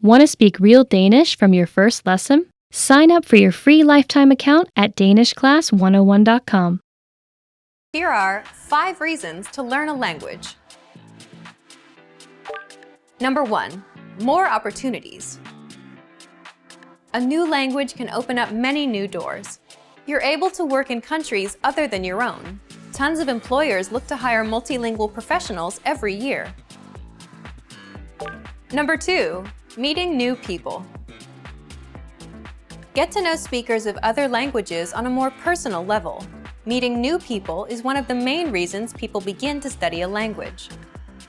Want to speak real Danish from your first lesson? Sign up for your free lifetime account at danishclass101.com. Here are 5 reasons to learn a language. Number 1. More opportunities. A new language can open up many new doors. You're able to work in countries other than your own. Tons of employers look to hire multilingual professionals every year. Number 2. Meeting new people. Get to know speakers of other languages on a more personal level. Meeting new people is one of the main reasons people begin to study a language.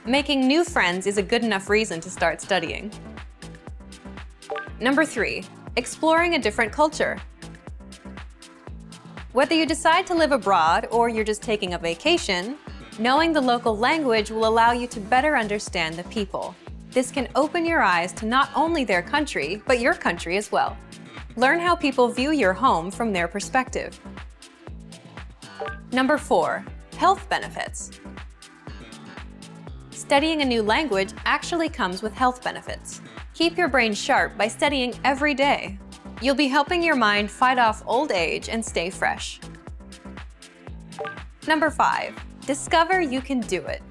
Making new friends is a good enough reason to start studying. Number 3. Exploring a different culture. Whether you decide to live abroad or you're just taking a vacation, knowing the local language will allow you to better understand the people. This can open your eyes to not only their country, but your country as well. Learn how people view your home from their perspective. Number 4. Health benefits. Studying a new language actually comes with health benefits. Keep your brain sharp by studying every day. You'll be helping your mind fight off old age and stay fresh. Number 5. Discover you can do it.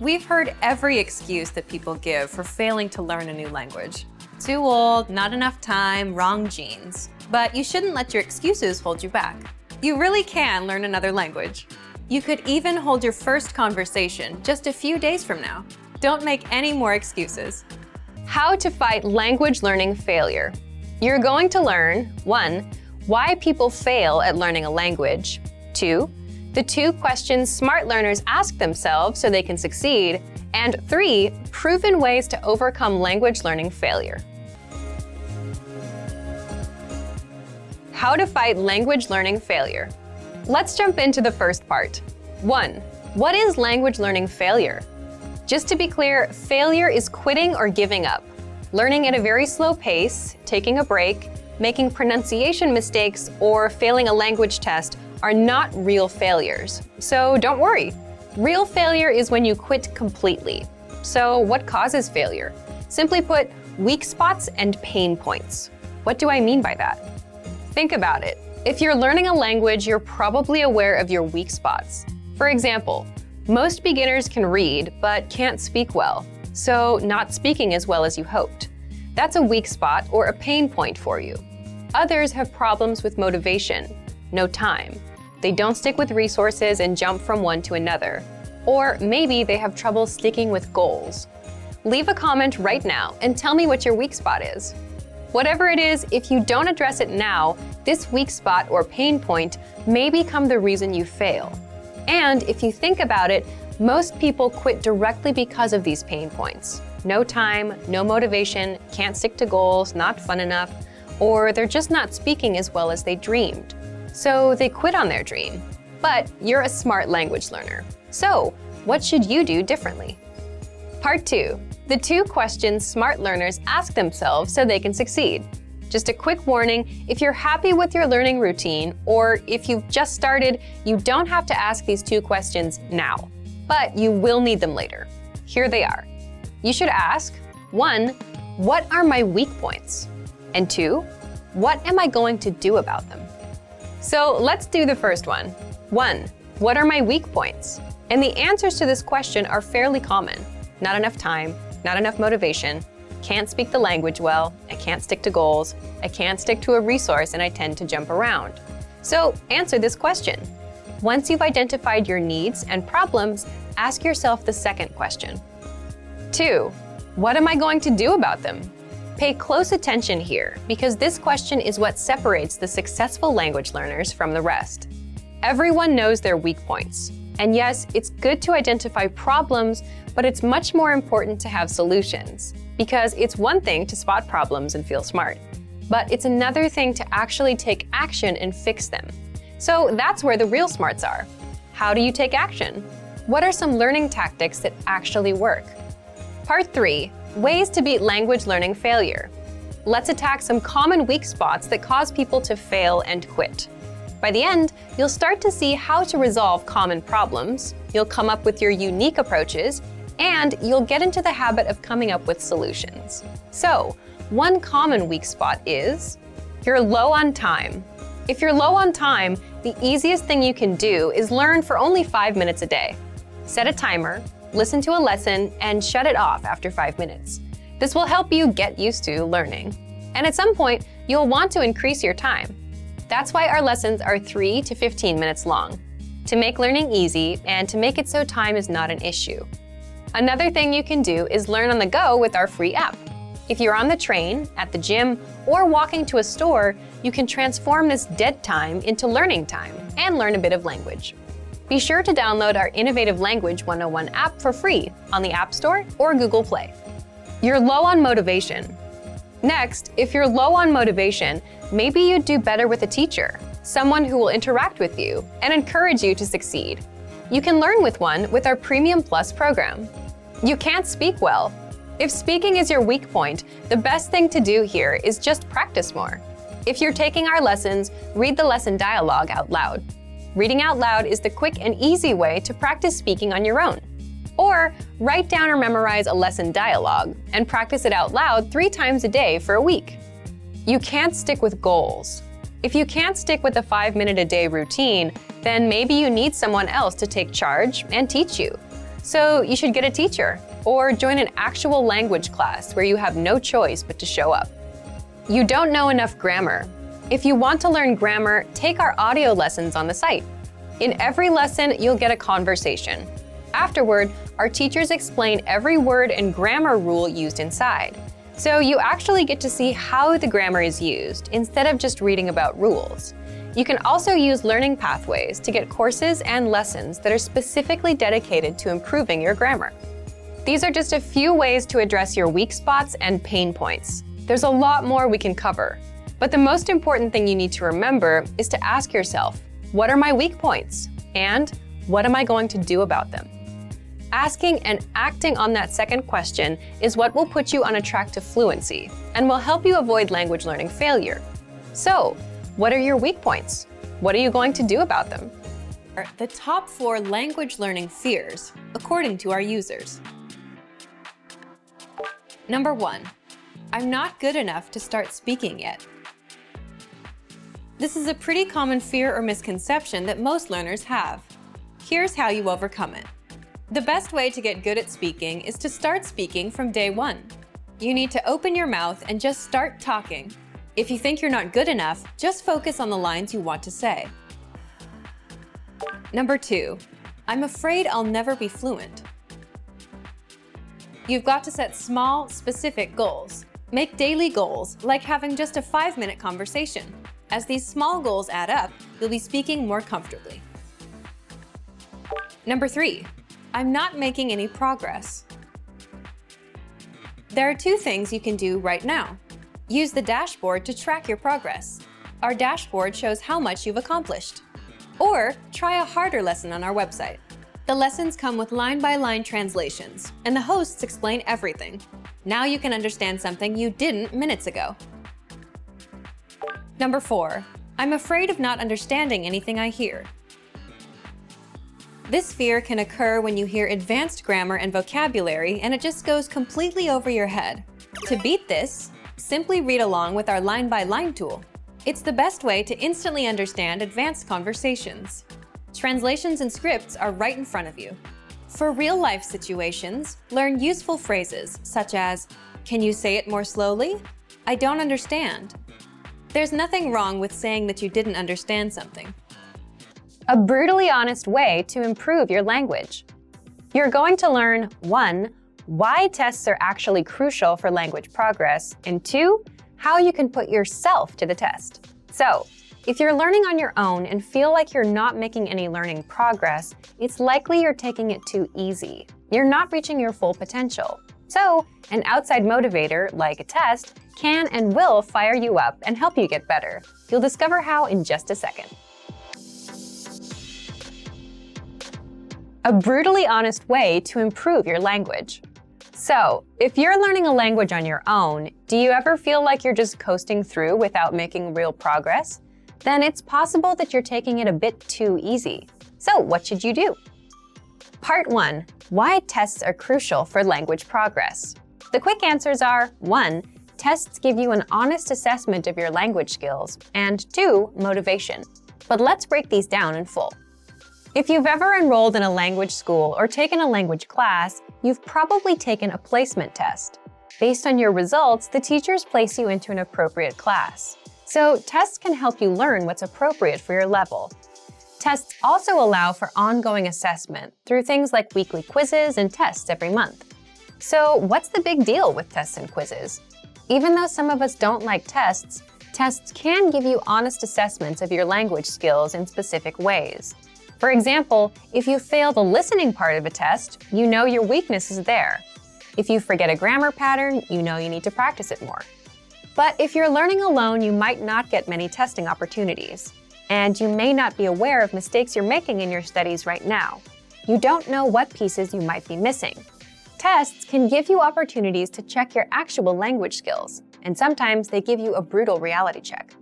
We've heard every excuse that people give for failing to learn a new language. Too old, not enough time, wrong genes. But you shouldn't let your excuses hold you back. You really can learn another language. You could even hold your first conversation just a few days from now. Don't make any more excuses. How to fight language learning failure. You're going to learn 1. Why people fail at learning a language. 2. The 2 questions smart learners ask themselves so they can succeed. And 3. Proven ways to overcome language learning failure. How to fight language learning failure. Let's jump into the first part. 1. What is language learning failure? Just to be clear, failure is quitting or giving up. Learning at a very slow pace, taking a break, making pronunciation mistakes, or failing a language test are not real failures. So don't worry. Real failure is when you quit completely. So what causes failure? Simply put, weak spots and pain points. What do I mean by that? Think about it. If you're learning a language, you're probably aware of your weak spots. For example, most beginners can read, but can't speak well, so not speaking as well as you hoped. That's a weak spot or a pain point for you. Others have problems with motivation, no time. They don't stick with resources and jump from one to another. Or maybe they have trouble sticking with goals. Leave a comment right now and tell me what your weak spot is. Whatever it is, if you don't address it now, this weak spot or pain point may become the reason you fail. And if you think about it, most people quit directly because of these pain points. No time, no motivation, can't stick to goals, not fun enough, or they're just not speaking as well as they dreamed. So they quit on their dream. But you're a smart language learner. So what should you do differently? Part 2. The 2 questions smart learners ask themselves so they can succeed. Just a quick warning, if you're happy with your learning routine, or if you've just started, you don't have to ask these 2 questions now. But you will need them later. Here they are. You should ask, 1. What are my weak points? And 2. What am I going to do about them? So let's do the first one. 1. What are my weak points? And the answers to this question are fairly common. Not enough time, not enough motivation, can't speak the language well, I can't stick to goals, I can't stick to a resource, and I tend to jump around. So answer this question. Once you've identified your needs and problems, ask yourself the second question. 2. What am I going to do about them? Pay close attention here, because this question is what separates the successful language learners from the rest. Everyone knows their weak points. And yes, it's good to identify problems, but it's much more important to have solutions. Because it's one thing to spot problems and feel smart, but it's another thing to actually take action and fix them. So that's where the real smarts are. How do you take action? What are some learning tactics that actually work? Part 3. Ways to beat language learning failure. Let's attack some common weak spots that cause people to fail and quit. By the end, you'll start to see how to resolve common problems, you'll come up with your unique approaches, and you'll get into the habit of coming up with solutions. So, one common weak spot is you're low on time. If you're low on time, the easiest thing you can do is learn for only 5 minutes a day. Set a timer, listen to a lesson, and shut it off after 5 minutes. This will help you get used to learning. And at some point, you'll want to increase your time. That's why our lessons are 3 to 15 minutes long, to make learning easy and to make it so time is not an issue. Another thing you can do is learn on the go with our free app. If you're on the train, at the gym, or walking to a store, you can transform this dead time into learning time and learn a bit of language. Be sure to download our Innovative Language 101 app for free on the App Store or Google Play. You're low on motivation. Next, if you're low on motivation, maybe you'd do better with a teacher, someone who will interact with you and encourage you to succeed. You can learn with one with our Premium Plus program. You can't speak well. If speaking is your weak point, the best thing to do here is just practice more. If you're taking our lessons, read the lesson dialogue out loud. Reading out loud is the quick and easy way to practice speaking on your own. Or write down or memorize a lesson dialogue and practice it out loud 3 times a day for a week. You can't stick with goals. If you can't stick with a 5-minute-a-day routine, then maybe you need someone else to take charge and teach you. So you should get a teacher or join an actual language class where you have no choice but to show up. You don't know enough grammar. If you want to learn grammar, take our audio lessons on the site. In every lesson, you'll get a conversation. Afterward, our teachers explain every word and grammar rule used inside. So you actually get to see how the grammar is used instead of just reading about rules. You can also use learning pathways to get courses and lessons that are specifically dedicated to improving your grammar. These are just a few ways to address your weak spots and pain points. There's a lot more we can cover, but the most important thing you need to remember is to ask yourself, what are my weak points? And what am I going to do about them? Asking and acting on that second question is what will put you on a track to fluency and will help you avoid language learning failure. So, what are your weak points? What are you going to do about them? The top 4 language learning fears, according to our users. Number 1, I'm not good enough to start speaking yet. This is a pretty common fear or misconception that most learners have. Here's how you overcome it. The best way to get good at speaking is to start speaking from day 1. You need to open your mouth and just start talking. If you think you're not good enough, just focus on the lines you want to say. Number 2, I'm afraid I'll never be fluent. You've got to set small, specific goals. Make daily goals, like having just a 5-minute conversation. As these small goals add up, you'll be speaking more comfortably. Number 3, I'm not making any progress. There are 2 things you can do right now. Use the dashboard to track your progress. Our dashboard shows how much you've accomplished. Or try a harder lesson on our website. The lessons come with line-by-line translations, and the hosts explain everything. Now you can understand something you didn't minutes ago. Number 4, I'm afraid of not understanding anything I hear. This fear can occur when you hear advanced grammar and vocabulary and it just goes completely over your head. To beat this, simply read along with our line-by-line tool. It's the best way to instantly understand advanced conversations. Translations and scripts are right in front of you. For real-life situations, learn useful phrases such as, "Can you say it more slowly? I don't understand." There's nothing wrong with saying that you didn't understand something. A brutally honest way to improve your language. You're going to learn 1, why tests are actually crucial for language progress, and 2, how you can put yourself to the test. So, if you're learning on your own and feel like you're not making any learning progress, it's likely you're taking it too easy. You're not reaching your full potential. So, an outside motivator, like a test, can and will fire you up and help you get better. You'll discover how in just a second. A brutally honest way to improve your language. So, if you're learning a language on your own, do you ever feel like you're just coasting through without making real progress? Then it's possible that you're taking it a bit too easy. So, what should you do? Part 1. Why tests are crucial for language progress. The quick answers are 1. Tests give you an honest assessment of your language skills, and 2. Motivation. But let's break these down in full. If you've ever enrolled in a language school or taken a language class, you've probably taken a placement test. Based on your results, the teachers place you into an appropriate class. So tests can help you learn what's appropriate for your level. Tests also allow for ongoing assessment through things like weekly quizzes and tests every month. So what's the big deal with tests and quizzes? Even though some of us don't like tests, tests can give you honest assessments of your language skills in specific ways. For example, if you fail the listening part of a test, you know your weakness is there. If you forget a grammar pattern, you know you need to practice it more. But if you're learning alone, you might not get many testing opportunities. And you may not be aware of mistakes you're making in your studies right now. You don't know what pieces you might be missing. Tests can give you opportunities to check your actual language skills, and sometimes they give you a brutal reality check.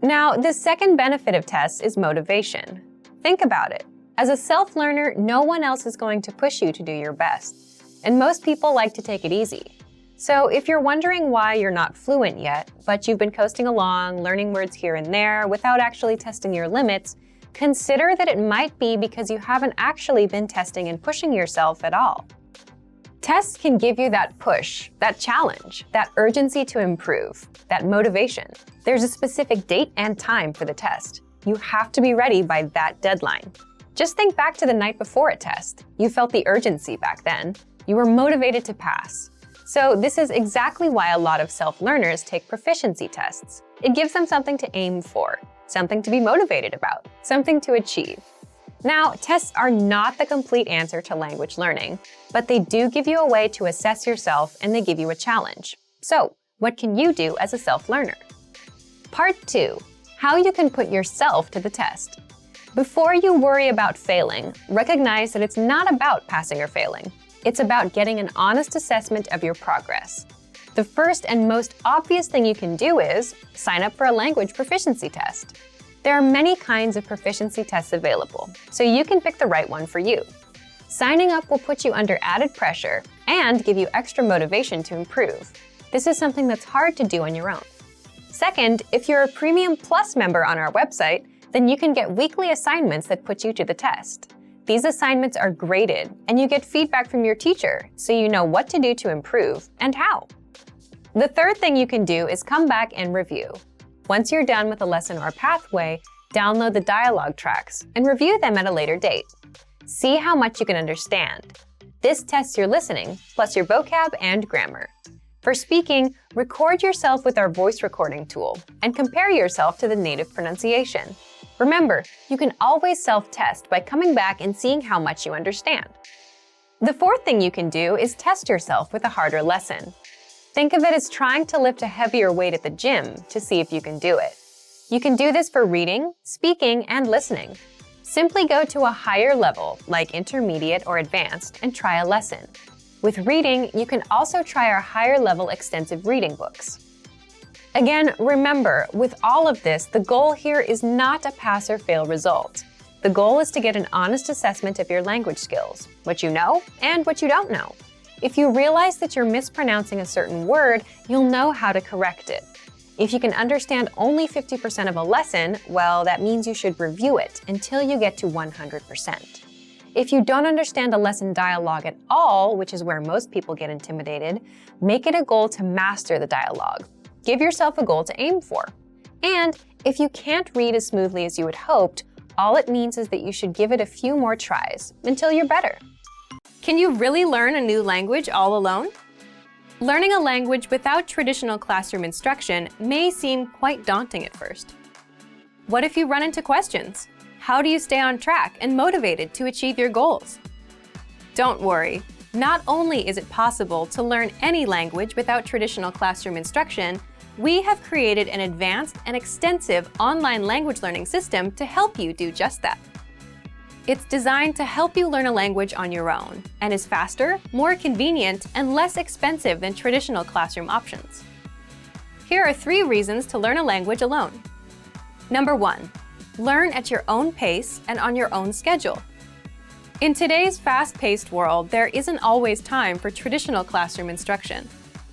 Now, the second benefit of tests is motivation. Think about it. As a self-learner, no one else is going to push you to do your best. And most people like to take it easy. So if you're wondering why you're not fluent yet, but you've been coasting along, learning words here and there without actually testing your limits, consider that it might be because you haven't actually been testing and pushing yourself at all. Tests can give you that push, that challenge, that urgency to improve, that motivation. There's a specific date and time for the test. You have to be ready by that deadline. Just think back to the night before a test. You felt the urgency back then. You were motivated to pass. So this is exactly why a lot of self-learners take proficiency tests. It gives them something to aim for, something to be motivated about, something to achieve. Now, tests are not the complete answer to language learning, but they do give you a way to assess yourself and they give you a challenge. So, what can you do as a self-learner? Part 2. How you can put yourself to the test. Before you worry about failing, recognize that it's not about passing or failing. It's about getting an honest assessment of your progress. The first and most obvious thing you can do is sign up for a language proficiency test. There are many kinds of proficiency tests available, so you can pick the right one for you. Signing up will put you under added pressure and give you extra motivation to improve. This is something that's hard to do on your own. Second, if you're a Premium Plus member on our website, then you can get weekly assignments that put you to the test. These assignments are graded, and you get feedback from your teacher, so you know what to do to improve and how. The third thing you can do is come back and review. Once you're done with a lesson or pathway, download the dialogue tracks and review them at a later date. See how much you can understand. This tests your listening, plus your vocab and grammar. For speaking, record yourself with our voice recording tool and compare yourself to the native pronunciation. Remember, you can always self-test by coming back and seeing how much you understand. The fourth thing you can do is test yourself with a harder lesson. Think of it as trying to lift a heavier weight at the gym to see if you can do it. You can do this for reading, speaking, and listening. Simply go to a higher level, like intermediate or advanced, and try a lesson. With reading, you can also try our higher level extensive reading books. Again, remember, with all of this, the goal here is not a pass or fail result. The goal is to get an honest assessment of your language skills, what you know and what you don't know. If you realize that you're mispronouncing a certain word, you'll know how to correct it. If you can understand only 50% of a lesson, well, that means you should review it until you get to 100%. If you don't understand a lesson dialogue at all, which is where most people get intimidated, make it a goal to master the dialogue. Give yourself a goal to aim for. And if you can't read as smoothly as you had hoped, all it means is that you should give it a few more tries until you're better. Can you really learn a new language all alone? Learning a language without traditional classroom instruction may seem quite daunting at first. What if you run into questions? How do you stay on track and motivated to achieve your goals? Don't worry. Not only is it possible to learn any language without traditional classroom instruction, we have created an advanced and extensive online language learning system to help you do just that. It's designed to help you learn a language on your own and is faster, more convenient, and less expensive than traditional classroom options. Here are 3 reasons to learn a language alone. Number 1, learn at your own pace and on your own schedule. In today's fast-paced world, there isn't always time for traditional classroom instruction.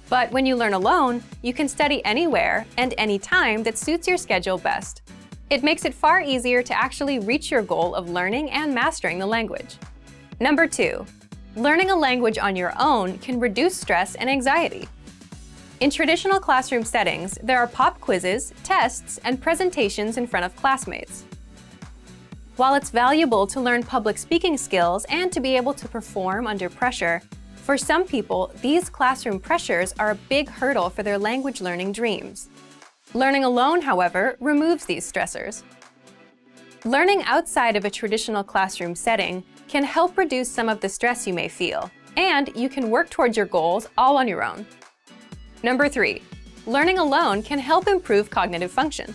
But when you learn alone, you can study anywhere and anytime that suits your schedule best. It makes it far easier to actually reach your goal of learning and mastering the language. Number 2, learning a language on your own can reduce stress and anxiety. In traditional classroom settings, there are pop quizzes, tests, and presentations in front of classmates. While it's valuable to learn public speaking skills and to be able to perform under pressure, for some people, these classroom pressures are a big hurdle for their language learning dreams. Learning alone, however, removes these stressors. Learning outside of a traditional classroom setting can help reduce some of the stress you may feel, and you can work towards your goals all on your own. Number 3, learning alone can help improve cognitive function.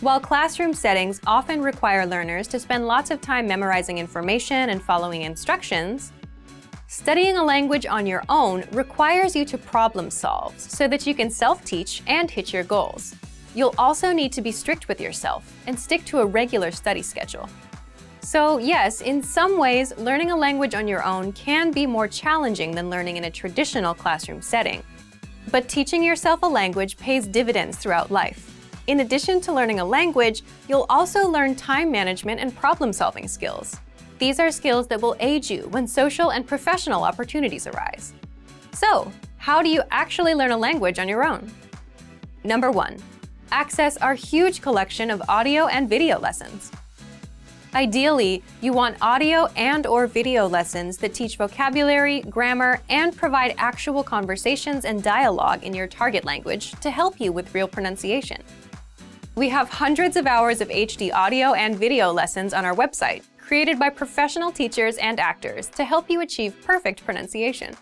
While classroom settings often require learners to spend lots of time memorizing information and following instructions, studying a language on your own requires you to problem solve so that you can self-teach and hit your goals. You'll also need to be strict with yourself and stick to a regular study schedule. So yes, in some ways, learning a language on your own can be more challenging than learning in a traditional classroom setting. But teaching yourself a language pays dividends throughout life. In addition to learning a language, you'll also learn time management and problem-solving skills. These are skills that will aid you when social and professional opportunities arise. So, how do you actually learn a language on your own? Number 1, access our huge collection of audio and video lessons. Ideally, you want audio and/or video lessons that teach vocabulary, grammar, and provide actual conversations and dialogue in your target language to help you with real pronunciation. We have hundreds of hours of HD audio and video lessons on our website, created by professional teachers and actors to help you achieve perfect pronunciation.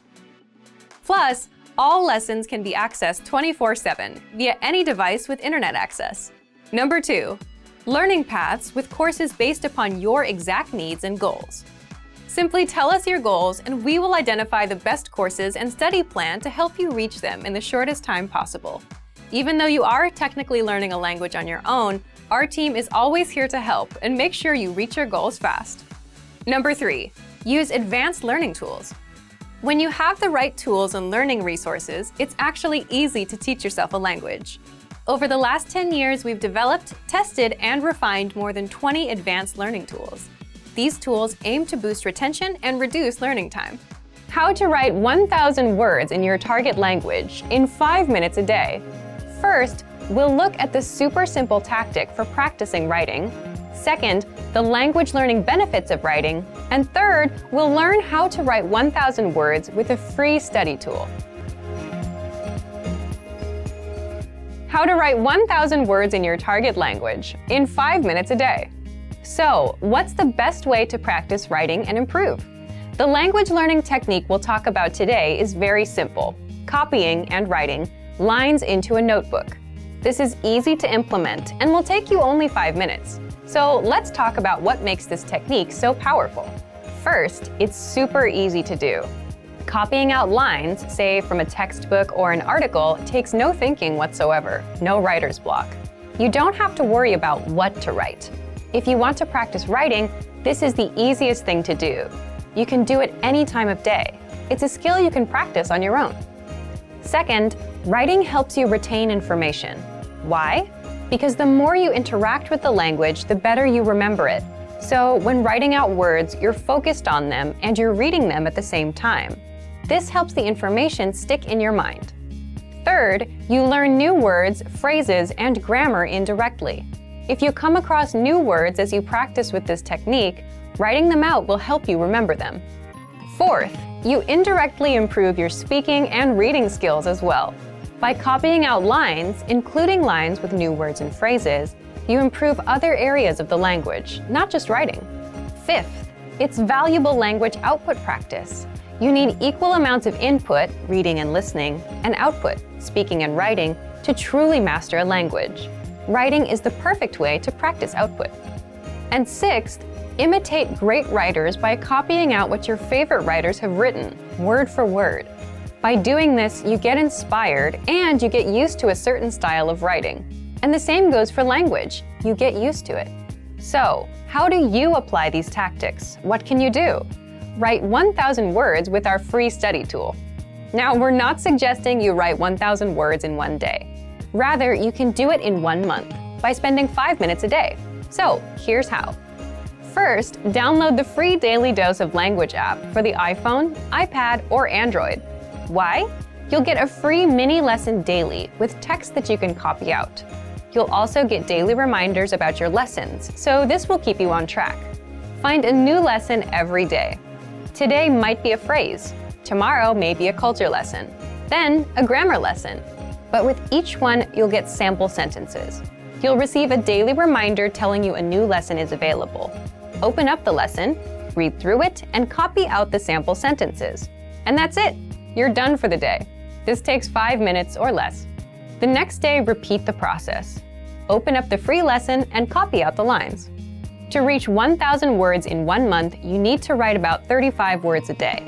Plus, all lessons can be accessed 24/7 via any device with internet access. Number 2, learning paths with courses based upon your exact needs and goals. Simply tell us your goals and we will identify the best courses and study plan to help you reach them in the shortest time possible. Even though you are technically learning a language on your own, our team is always here to help and make sure you reach your goals fast. Number 3, use advanced learning tools. When you have the right tools and learning resources, it's actually easy to teach yourself a language. Over the last 10 years, we've developed, tested, and refined more than 20 advanced learning tools. These tools aim to boost retention and reduce learning time. How to write 1,000 words in your target language in 5 minutes a day. First, we'll look at the super simple tactic for practicing writing. Second, the language learning benefits of writing. And third, we'll learn how to write 1,000 words with a free study tool. How to write 1,000 words in your target language in 5 minutes a day. So, what's the best way to practice writing and improve? The language learning technique we'll talk about today is very simple: copying and writing lines into a notebook. This is easy to implement and will take you only 5 minutes. So let's talk about what makes this technique so powerful. First, it's super easy to do. Copying out lines, say from a textbook or an article, takes no thinking whatsoever, no writer's block. You don't have to worry about what to write. If you want to practice writing, this is the easiest thing to do. You can do it any time of day. It's a skill you can practice on your own. Second, writing helps you retain information. Why? Because the more you interact with the language, the better you remember it. So when writing out words, you're focused on them and you're reading them at the same time. This helps the information stick in your mind. Third, you learn new words, phrases, and grammar indirectly. If you come across new words as you practice with this technique, writing them out will help you remember them. Fourth, you indirectly improve your speaking and reading skills as well. By copying out lines, including lines with new words and phrases, you improve other areas of the language, not just writing. Fifth, it's valuable language output practice. You need equal amounts of input, reading and listening, and output, speaking and writing, to truly master a language. Writing is the perfect way to practice output. And sixth, imitate great writers by copying out what your favorite writers have written, word for word. By doing this, you get inspired and you get used to a certain style of writing. And the same goes for language. You get used to it. So, how do you apply these tactics? What can you do? Write 1,000 words with our free study tool. Now, we're not suggesting you write 1,000 words in one day. Rather, you can do it in 1 month by spending 5 minutes a day. So, here's how. First, download the free Daily Dose of Language app for the iPhone, iPad, or Android. Why? You'll get a free mini lesson daily with text that you can copy out. You'll also get daily reminders about your lessons, so this will keep you on track. Find a new lesson every day. Today might be a phrase. Tomorrow may be a culture lesson. Then, a grammar lesson. But with each one, you'll get sample sentences. You'll receive a daily reminder telling you a new lesson is available. Open up the lesson, read through it, and copy out the sample sentences. And that's it. You're done for the day. This takes 5 minutes or less. The next day, repeat the process. Open up the free lesson and copy out the lines. To reach 1,000 words in 1 month, you need to write about 35 words a day.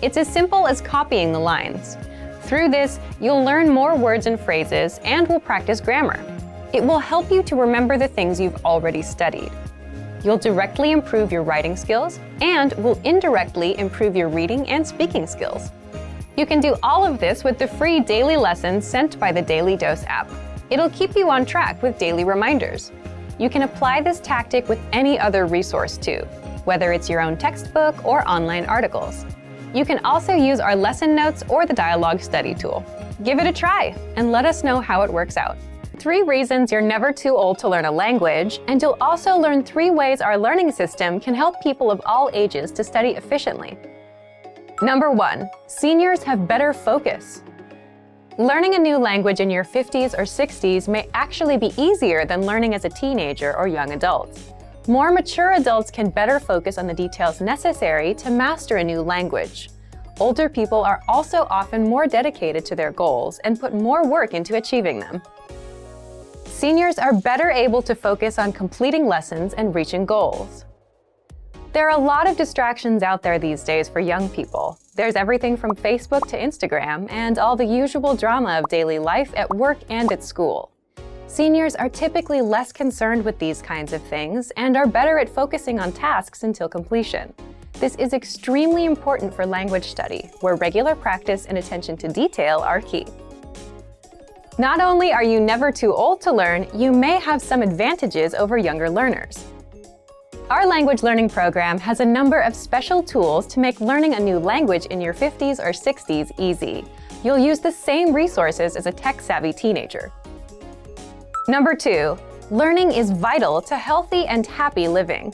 It's as simple as copying the lines. Through this, you'll learn more words and phrases and will practice grammar. It will help you to remember the things you've already studied. You'll directly improve your writing skills and will indirectly improve your reading and speaking skills. You can do all of this with the free daily lessons sent by the Daily Dose app. It'll keep you on track with daily reminders. You can apply this tactic with any other resource too, whether it's your own textbook or online articles. You can also use our lesson notes or the dialogue study tool. Give it a try and let us know how it works out. 3 reasons you're never too old to learn a language, and you'll also learn 3 ways our learning system can help people of all ages to study efficiently. Number 1, seniors have better focus. Learning a new language in your 50s or 60s may actually be easier than learning as a teenager or young adult. More mature adults can better focus on the details necessary to master a new language. Older people are also often more dedicated to their goals and put more work into achieving them. Seniors are better able to focus on completing lessons and reaching goals. There are a lot of distractions out there these days for young people. There's everything from Facebook to Instagram and all the usual drama of daily life at work and at school. Seniors are typically less concerned with these kinds of things and are better at focusing on tasks until completion. This is extremely important for language study, where regular practice and attention to detail are key. Not only are you never too old to learn, you may have some advantages over younger learners. Our language learning program has a number of special tools to make learning a new language in your 50s or 60s easy. You'll use the same resources as a tech-savvy teenager. Number 2, learning is vital to healthy and happy living.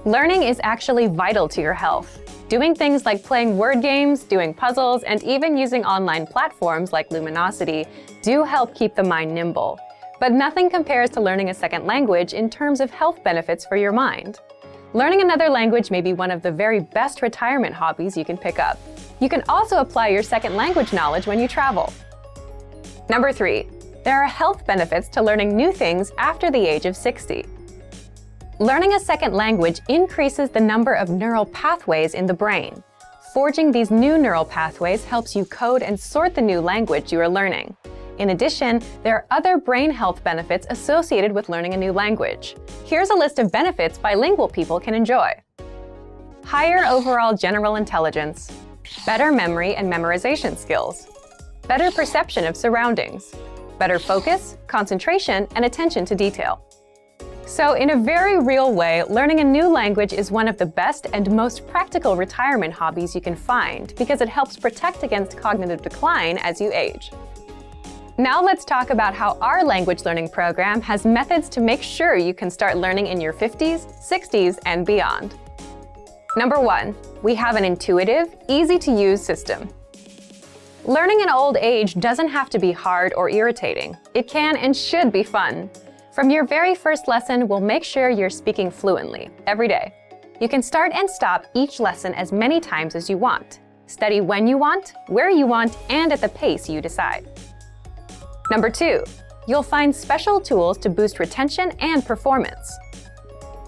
Learning is actually vital to your health. Doing things like playing word games, doing puzzles, and even using online platforms like Luminosity do help keep the mind nimble. But nothing compares to learning a second language in terms of health benefits for your mind. Learning another language may be one of the very best retirement hobbies you can pick up. You can also apply your second language knowledge when you travel. Number 3, there are health benefits to learning new things after the age of 60. Learning a second language increases the number of neural pathways in the brain. Forging these new neural pathways helps you code and sort the new language you are learning. In addition, there are other brain health benefits associated with learning a new language. Here's a list of benefits bilingual people can enjoy. Higher overall general intelligence, better memory and memorization skills, better perception of surroundings, better focus, concentration, and attention to detail. So in a very real way, learning a new language is one of the best and most practical retirement hobbies you can find because it helps protect against cognitive decline as you age. Now let's talk about how our language learning program has methods to make sure you can start learning in your 50s, 60s, and beyond. Number 1, we have an intuitive, easy-to-use system. Learning in old age doesn't have to be hard or irritating. It can and should be fun. From your very first lesson, we'll make sure you're speaking fluently every day. You can start and stop each lesson as many times as you want. Study when you want, where you want, and at the pace you decide. Number 2, you'll find special tools to boost retention and performance.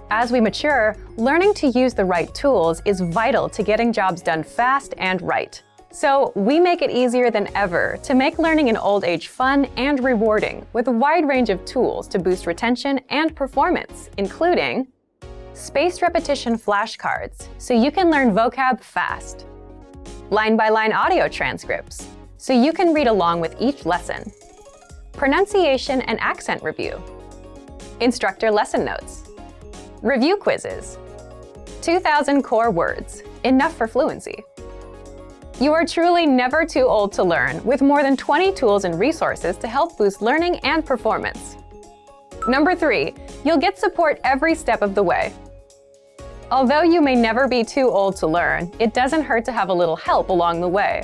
As we mature, learning to use the right tools is vital to getting jobs done fast and right. So we make it easier than ever to make learning in old age fun and rewarding with a wide range of tools to boost retention and performance, including spaced repetition flashcards, so you can learn vocab fast, line-by-line audio transcripts, so you can read along with each lesson, pronunciation and accent review, instructor lesson notes, review quizzes, 2,000 core words, enough for fluency. You are truly never too old to learn, with more than 20 tools and resources to help boost learning and performance. Number 3, you'll get support every step of the way. Although you may never be too old to learn, it doesn't hurt to have a little help along the way.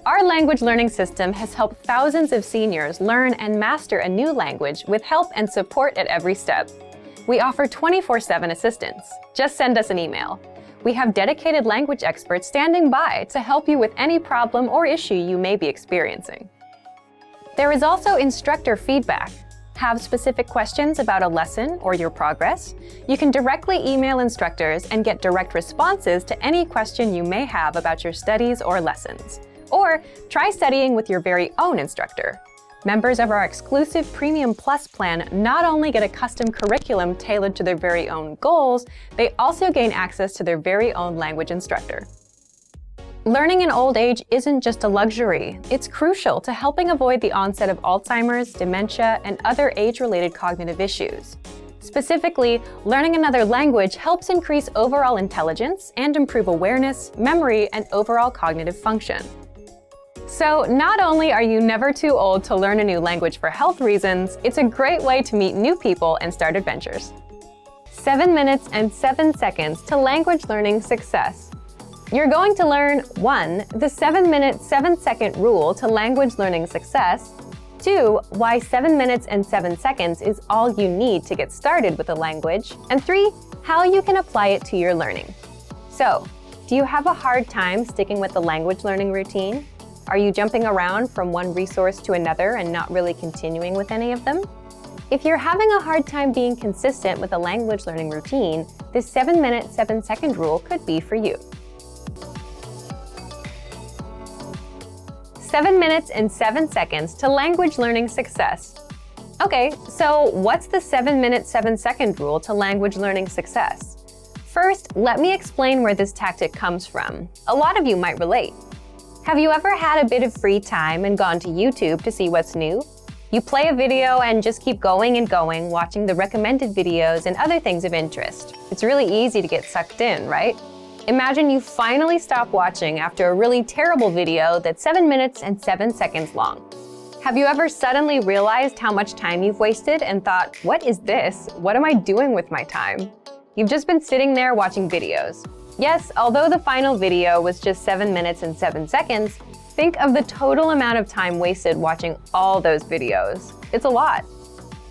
Our language learning system has helped thousands of seniors learn and master a new language with help and support at every step. We offer 24/7 assistance. Just send us an email. We have dedicated language experts standing by to help you with any problem or issue you may be experiencing. There is also instructor feedback. Have specific questions about a lesson or your progress? You can directly email instructors and get direct responses to any question you may have about your studies or lessons. Or try studying with your very own instructor. Members of our exclusive Premium Plus plan not only get a custom curriculum tailored to their very own goals, they also gain access to their very own language instructor. Learning in old age isn't just a luxury. It's crucial to helping avoid the onset of Alzheimer's, dementia, and other age-related cognitive issues. Specifically, learning another language helps increase overall intelligence and improve awareness, memory, and overall cognitive function. So not only are you never too old to learn a new language for health reasons, it's a great way to meet new people and start adventures. 7 minutes and 7 seconds to language learning success. You're going to learn 1. The 7-minute, 7-second rule to language learning success. 2. Why 7 minutes and 7 seconds is all you need to get started with a language. And 3. How you can apply it to your learning. So, do you have a hard time sticking with the language learning routine? Are you jumping around from one resource to another and not really continuing with any of them? If you're having a hard time being consistent with a language learning routine, this 7-minute, 7-second rule could be for you. 7 minutes and 7 seconds to language learning success. Okay, so what's the 7-minute, 7-second rule to language learning success? First, let me explain where this tactic comes from. A lot of you might relate. Have you ever had a bit of free time and gone to YouTube to see what's new? You play a video and just keep going and going, watching the recommended videos and other things of interest. It's really easy to get sucked in, right? Imagine you finally stop watching after a really terrible video that's 7 minutes and 7 seconds long. Have you ever suddenly realized how much time you've wasted and thought, what is this? What am I doing with my time? You've just been sitting there watching videos. Yes, although the final video was just 7 minutes and 7 seconds, think of the total amount of time wasted watching all those videos. It's a lot.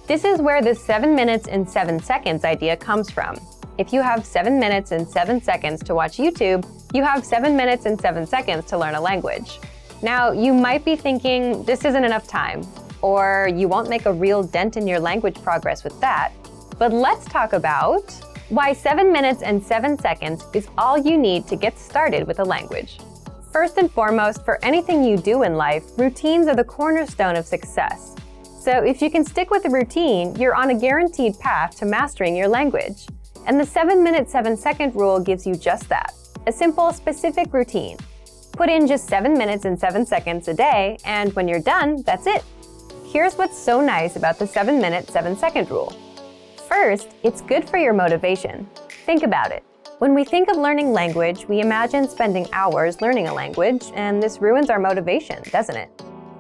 This is where the 7 minutes and 7 seconds idea comes from. If you have 7 minutes and 7 seconds to watch YouTube, you have 7 minutes and 7 seconds to learn a language. Now, you might be thinking this isn't enough time, or you won't make a real dent in your language progress with that. But let's talk about why 7 minutes and 7 seconds is all you need to get started with a language. First and foremost, for anything you do in life, routines are the cornerstone of success. So if you can stick with a routine, you're on a guaranteed path to mastering your language. And the 7-minute, 7-second rule gives you just that, a simple, specific routine. Put in just 7 minutes and 7 seconds a day, and when you're done, that's it. Here's what's so nice about the 7-minute, 7-second rule. First, it's good for your motivation. Think about it. When we think of learning language, we imagine spending hours learning a language, and this ruins our motivation, doesn't it?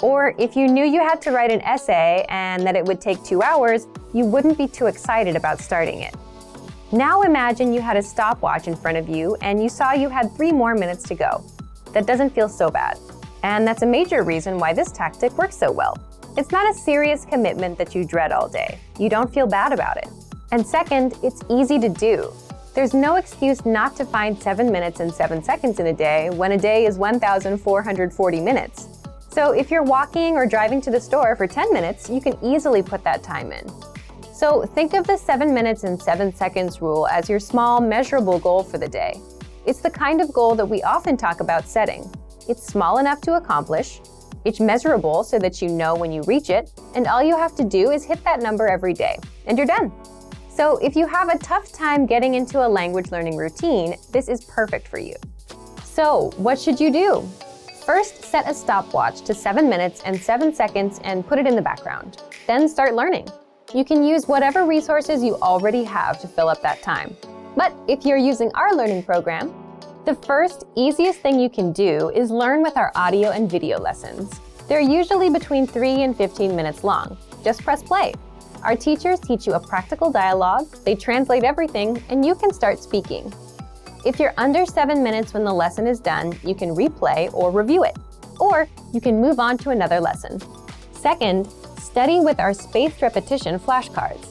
Or if you knew you had to write an essay and that it would take 2 hours, you wouldn't be too excited about starting it. Now imagine you had a stopwatch in front of you and you saw you had 3 more minutes to go. That doesn't feel so bad. And that's a major reason why this tactic works so well. It's not a serious commitment that you dread all day. You don't feel bad about it. And second, it's easy to do. There's no excuse not to find 7 minutes and 7 seconds in a day when a day is 1,440 minutes. So if you're walking or driving to the store for 10 minutes, you can easily put that time in. So think of the 7 minutes and 7 seconds rule as your small, measurable goal for the day. It's the kind of goal that we often talk about setting. It's small enough to accomplish, it's measurable so that you know when you reach it, and all you have to do is hit that number every day, and you're done. So if you have a tough time getting into a language learning routine, this is perfect for you. So what should you do? First, set a stopwatch to 7 minutes and 7 seconds and put it in the background. Then start learning. You can use whatever resources you already have to fill up that time. But if you're using our learning program, the first, easiest thing you can do is learn with our audio and video lessons. They're usually between 3 and 15 minutes long. Just press play. Our teachers teach you a practical dialogue, they translate everything, and you can start speaking. If you're under 7 minutes when the lesson is done, you can replay or review it. Or you can move on to another lesson. Second, study with our spaced repetition flashcards.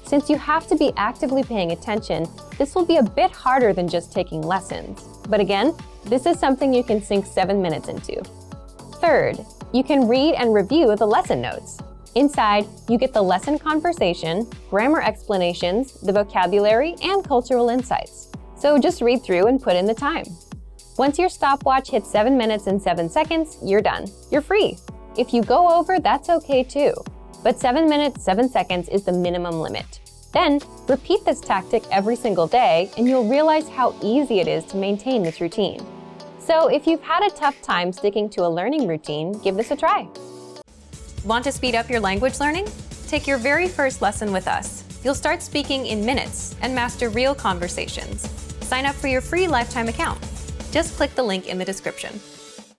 Since you have to be actively paying attention, this will be a bit harder than just taking lessons. But again, this is something you can sink 7 minutes into. Third, you can read and review the lesson notes. Inside, you get the lesson conversation, grammar explanations, the vocabulary, and cultural insights. So just read through and put in the time. Once your stopwatch hits 7 minutes and 7 seconds, you're done. You're free. If you go over, that's okay too. But 7 minutes, 7 seconds is the minimum limit. Then, repeat this tactic every single day, and you'll realize how easy it is to maintain this routine. So if you've had a tough time sticking to a learning routine, give this a try. Want to speed up your language learning? Take your very first lesson with us. You'll start speaking in minutes and master real conversations. Sign up for your free lifetime account. Just click the link in the description.